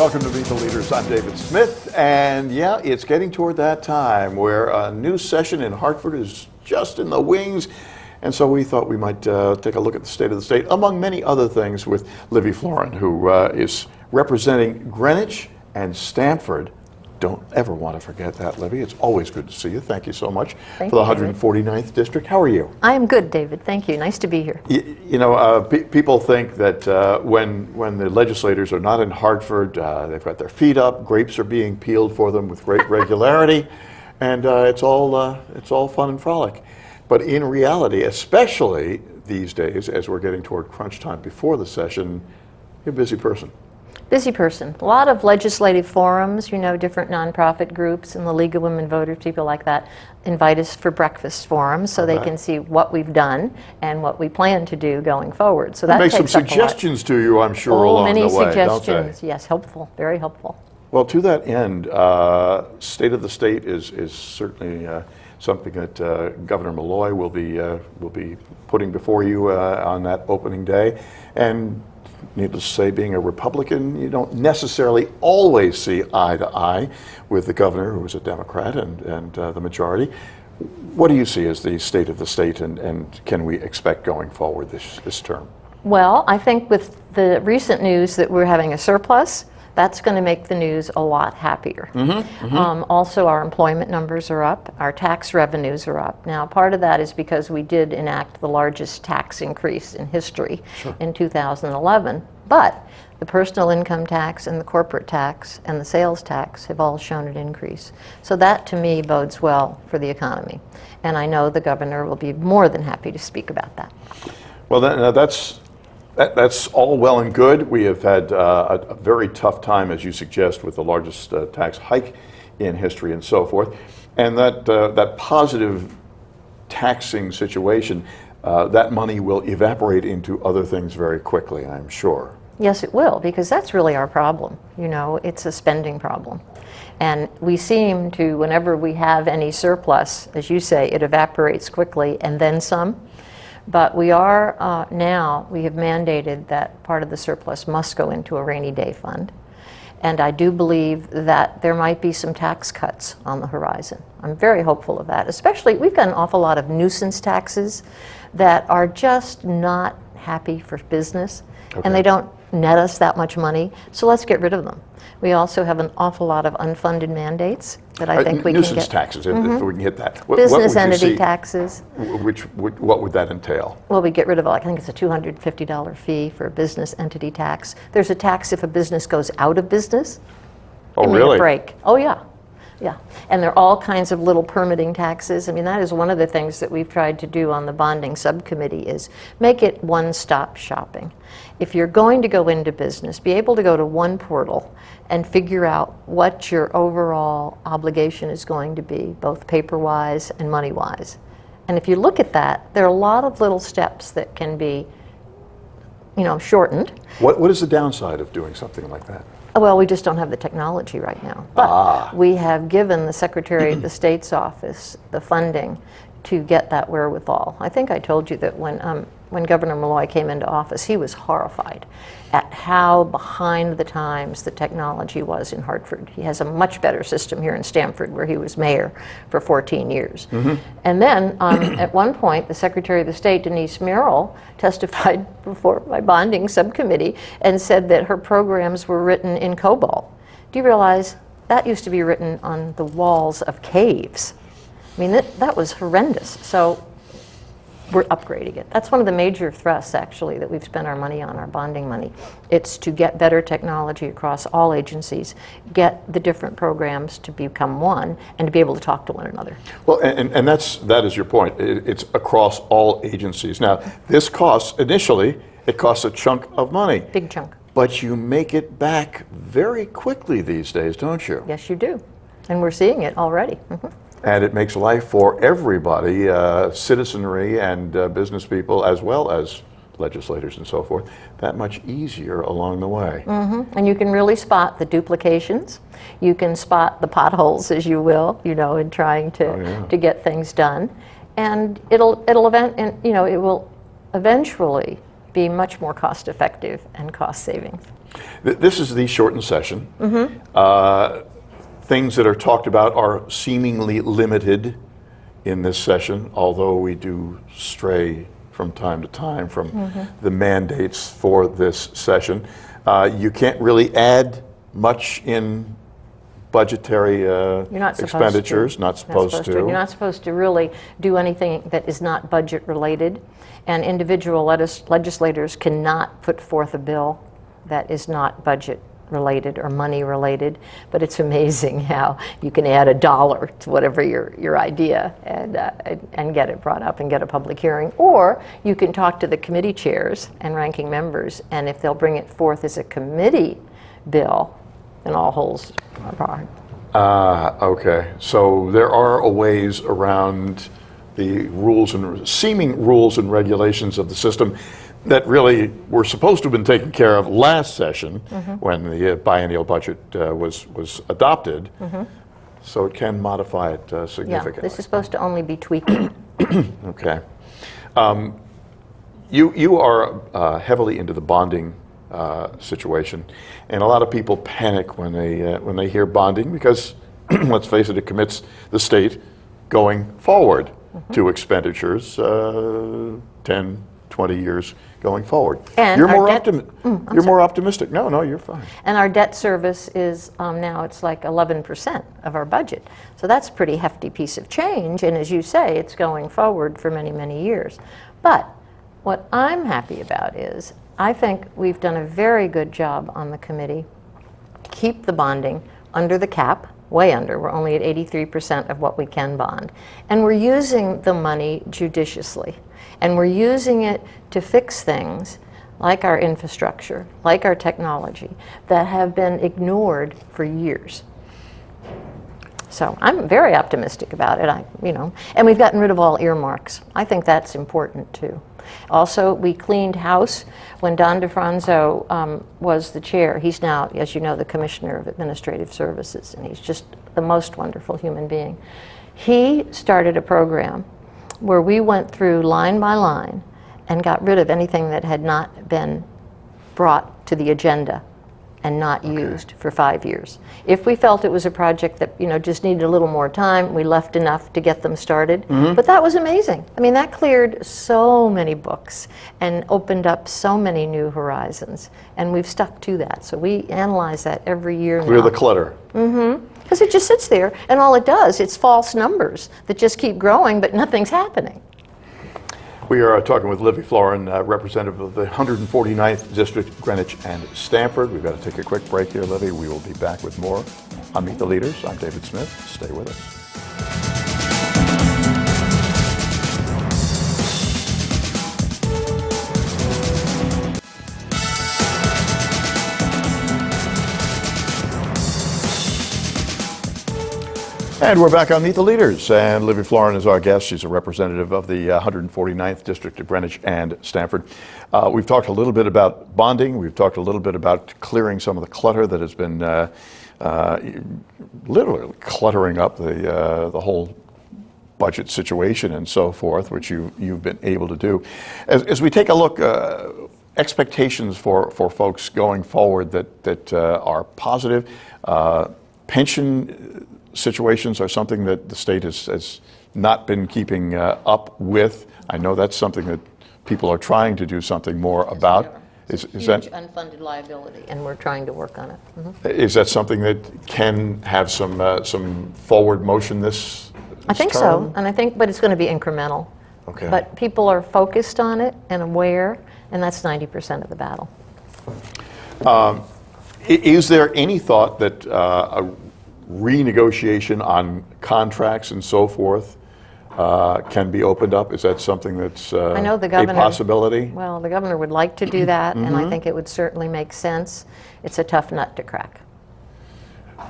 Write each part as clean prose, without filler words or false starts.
Welcome to Meet the Leaders. I'm David Smith, and yeah, it's getting toward that time where a new session in Hartford is just in the wings, and so we thought we might take a look at the state of the state, among many other things, with Livy Floren, who is representing Greenwich and Stamford. Don't ever want to forget that, Livy. It's always good to see you. Thank you so much for the 149th District. How are you? I am good, David. Thank you. Nice to be here. You know, people think that when the legislators are not in Hartford, they've got their feet up, grapes are being peeled for them with great regularity, and it's all fun and frolic. But in reality, especially these days, as we're getting toward crunch time before the session, you're a busy person. Busy person. A lot of legislative forums, you know, different nonprofit groups and the League of Women Voters, people like that, invite us for breakfast forums so they can see what we've done and what we plan to do going forward. So that make takes some up suggestions to you, I'm sure, along the way, many suggestions. Don't they? Yes, helpful, very helpful. Well, to that end, State of the State is certainly something that Governor Malloy will be putting before you on that opening day, and needless to say, being a Republican, you don't necessarily always see eye to eye with the governor, who is a Democrat, and the majority. What do you see as the state of the state, and can we expect going forward this term? Well, I think with the recent news that we're having a surplus, that's going to make the news a lot happier. Also, our employment numbers are up, our tax revenues are up. Now, part of that is because we did enact the largest tax increase in history in 2011, but the personal income tax and the corporate tax and the sales tax have all shown an increase. So that, to me, bodes well for the economy. And I know the governor will be more than happy to speak about that. Well, that's all well and good. We have had a very tough time, as you suggest, with the largest tax hike in history and so forth. And that positive taxing situation, that money will evaporate into other things very quickly, I'm sure. Yes, it will, because that's really our problem. You know, it's a spending problem. And we seem to, whenever we have any surplus, as you say, it evaporates quickly and then some. But we are now, we have mandated that part of the surplus must go into a rainy day fund. And I do believe that there might be some tax cuts on the horizon. I'm very hopeful of that. Especially, we've got an awful lot of nuisance taxes that are just not happy for business. And they don't net us that much money, so let's get rid of them. We also have an awful lot of unfunded mandates that I think we can get. Nuisance taxes, if we can hit that. Business entity taxes. What would that entail? Well, we get rid of, I think it's a $250 fee for a business entity tax. There's a tax if a business goes out of business. Oh, Give me really? a break. Oh, yeah. Yeah, and there are all kinds of little permitting taxes. I mean, that is one of the things that we've tried to do on the bonding subcommittee is make it one-stop shopping. If you're going to go into business, be able to go to one portal and figure out what your overall obligation is going to be, both paper-wise and money-wise. And if you look at that, there are a lot of little steps that can be, you know, shortened. What is the downside of doing something like that? Well, we just don't have the technology right now. But we have given the Secretary of the State's office the funding to get that wherewithal. I think I told you that when Governor Malloy came into office, he was horrified at how behind the times the technology was in Hartford. He has a much better system here in Stamford, where he was mayor for 14 years. And then at one point, the Secretary of the State, Denise Merrill, testified before my bonding subcommittee and said that her programs were written in COBOL. Do you realize that used to be written on the walls of caves? I mean, that was horrendous. So we're upgrading it. That's one of the major thrusts, actually, that we've spent our money on, our bonding money. It's to get better technology across all agencies, get the different programs to become one, and to be able to talk to one another. Well, and that is your point. It's across all agencies. Now, this costs, initially, it costs a chunk of money. Big chunk. But you make it back very quickly these days, don't you? Yes, you do. And we're seeing it already. And it makes life for everybody, citizenry and business people, as well as legislators and so forth, that much easier along the way. And you can really spot the duplications. You can spot the potholes, as you will, you know, in trying to get things done. And it will eventually be much more cost effective and cost savings. This is the shortened session. Things that are talked about are seemingly limited in this session, although we do stray from time to time from the mandates for this session. You can't really add much in budgetary You're not supposed expenditures, to. not supposed to. You're not supposed to really do anything that is not budget related, and individual legislators cannot put forth a bill that is not budget related or money related. But it's amazing how you can add $1 to whatever your idea and get it brought up and get a public hearing. Or you can talk to the committee chairs and ranking members, and if they'll bring it forth as a committee bill, then all holes are barred. Okay, so there are ways around the rules and seeming rules and regulations of the system that really were supposed to have been taken care of last session when the biennial budget was adopted. So it can modify it significantly. Yeah, this is supposed to only be tweaking. Okay. You are heavily into the bonding situation, and a lot of people panic when they hear bonding because, let's face it, it commits the state going forward to expenditures 10, 20 years going forward. And you're more optimistic. No, you're fine. And our debt service is now it's like 11% of our budget. So that's a pretty hefty piece of change. And as you say, it's going forward for many, many years. But what I'm happy about is I think we've done a very good job on the committee to keep the bonding under the cap, way under. We're only at 83% of what we can bond. And we're using the money judiciously. And we're using it to fix things like our infrastructure, like our technology, that have been ignored for years. So I'm very optimistic about it. And we've gotten rid of all earmarks. I think that's important too. Also, we cleaned house when Don DeFranzo was the chair. He's now, as you know, the Commissioner of Administrative Services, and he's just the most wonderful human being. He started a program where we went through line by line and got rid of anything that had not been brought to the agenda and not used for 5 years. If we felt it was a project that just needed a little more time, we left enough to get them started. But that was amazing. I mean, that cleared so many books and opened up so many new horizons. And we've stuck to that. So we analyze that every year now. Clear the clutter. Because it just sits there, and all it does, it's false numbers that just keep growing, but nothing's happening. We are talking with Livy Floren, representative of the 149th District, Greenwich and Stamford. We've got to take a quick break here, Livy. We will be back with more on Meet the Leaders. I'm David Smith. Stay with us. And we're back on Meet the Leaders, and Livy Floren is our guest. She's a representative of the 149th District of Greenwich and Stamford. We've talked a little bit about bonding. We've talked a little bit about clearing some of the clutter that has been literally cluttering up the whole budget situation and so forth, which you've been able to do. As we take a look, expectations for folks going forward that are positive, pension situations are something that the state has not been keeping up with. I know that's something that people are trying to do something more about. Is that unfunded liability, and we're trying to work on it. Is that something that can have some forward motion this I think term? so, and but it's going to be incremental. Okay. But people are focused on it and aware, and that's 90% of the battle. Is there any thought that a renegotiation on contracts and so forth can be opened up? Is that something that's I know the governor, a possibility? Well, the governor would like to do that, and I think it would certainly make sense. It's a tough nut to crack.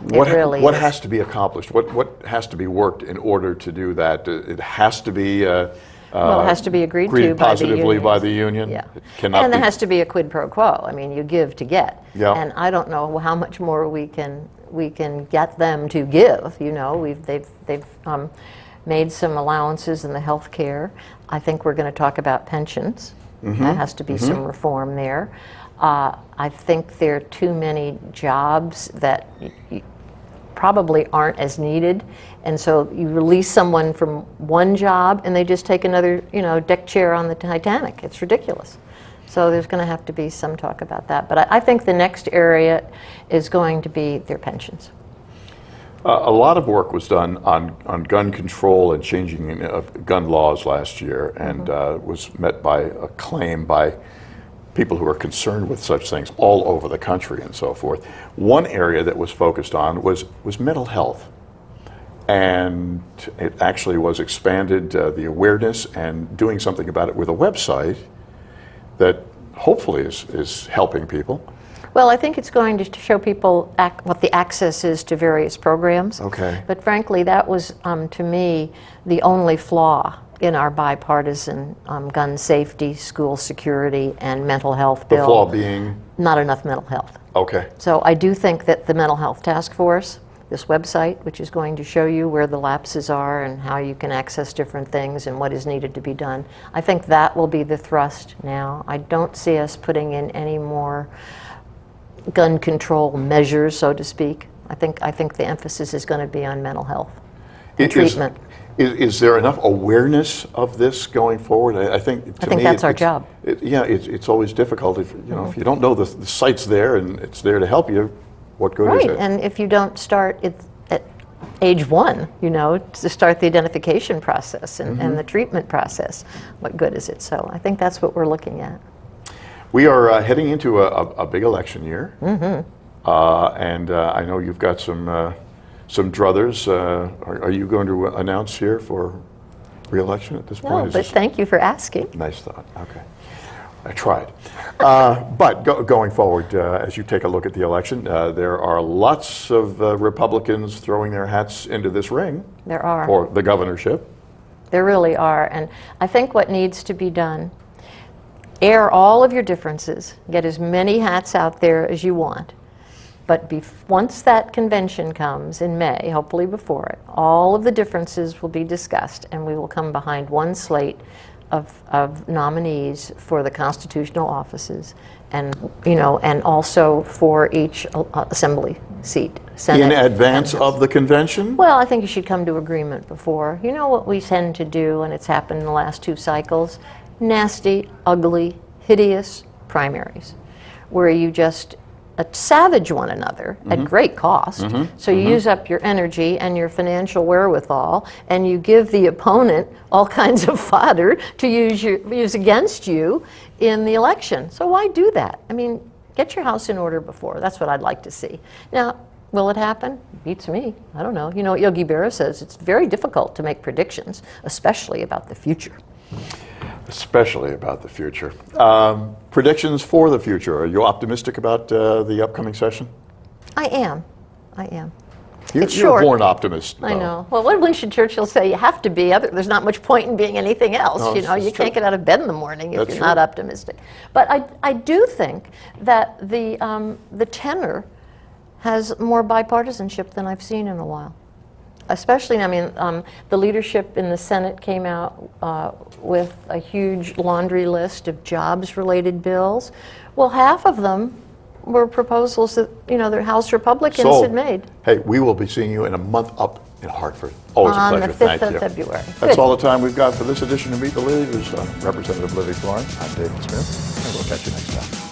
What is. has to be accomplished? What has to be worked in order to do that? It has to be Well, it has to be agreed to positively by the union. Yeah. It cannot And there be- has to be a quid pro quo. I mean, you give to get. Yeah. And I don't know how much more we can get them to give. They've made some allowances in the health care. I think we're going to talk about pensions. That has to be some reform there. I think there are too many jobs that probably aren't as needed, and so you release someone from one job and they just take another, deck chair on the Titanic. It's ridiculous. So there's going to have to be some talk about that. But I think the next area is going to be their pensions. A lot of work was done on gun control and changing of gun laws last year, and was met by acclaim by people who are concerned with such things all over the country and so forth. One area that was focused on was mental health. And it actually was expanded, the awareness, and doing something about it with a website that hopefully is helping people. Well, I think it's going to show people what the access is to various programs. Okay. But frankly, that was, to me, the only flaw in our bipartisan gun safety, school security, and mental health bill. The flaw being? Not enough mental health. Okay. So I do think that the Mental Health Task Force, this website, which is going to show you where the lapses are and how you can access different things and what is needed to be done, I think that will be the thrust now. I don't see us putting in any more gun control measures, so to speak. I think the emphasis is going to be on mental health and treatment. Is there enough awareness of this going forward? I think that's our job. It's always difficult if if you don't know the site's there and it's there to help you. What good is it? Right, and if you don't start at age 1, to start the identification process and the treatment process, what good is it? So I think that's what we're looking at. We are heading into a big election year, and I know you've got some druthers. Are you going to announce here for re-election at this point? No, but thank you for asking. Nice thought. Okay. I tried. But going forward, as you take a look at the election, there are lots of Republicans throwing their hats into this ring. There are. For the governorship. There really are. And I think what needs to be done, air all of your differences, get as many hats out there as you want. But once that convention comes in May, hopefully before it, all of the differences will be discussed, and we will come behind one slate of nominees for the constitutional offices, and and also for each assembly seat. Senate, in advance of the convention? Well, I think you should come to agreement before. You know what we tend to do, and it's happened in the last 2 cycles? Nasty, ugly, hideous primaries, where you just savage one another at great cost. So you use up your energy and your financial wherewithal, and you give the opponent all kinds of fodder to use against you in the election. So why do that? I mean, get your house in order before. That's what I'd like to see. Now, will it happen? Beats me. I don't know. You know what Yogi Berra says? It's very difficult to make predictions, especially about the future. Especially about the future. Predictions for the future. Are you optimistic about the upcoming session? I am. You're a born optimist. I know. Well, what Winston Churchill say? You have to be. There's not much point in being anything else. No, you can't get out of bed in the morning if That's you're true. not optimistic. But I do think that the tenor has more bipartisanship than I've seen in a while. Especially, the leadership in the Senate came out with a huge laundry list of jobs-related bills. Well, half of them were proposals that, the House Republicans had made. Hey, we will be seeing you in a month up in Hartford. Always a pleasure. On the 5th Thank of you. February. That's Good. all the time we've got for this edition of Meet the Leaders. Representative Livy Floren. I'm David Smith, and we'll catch you next time.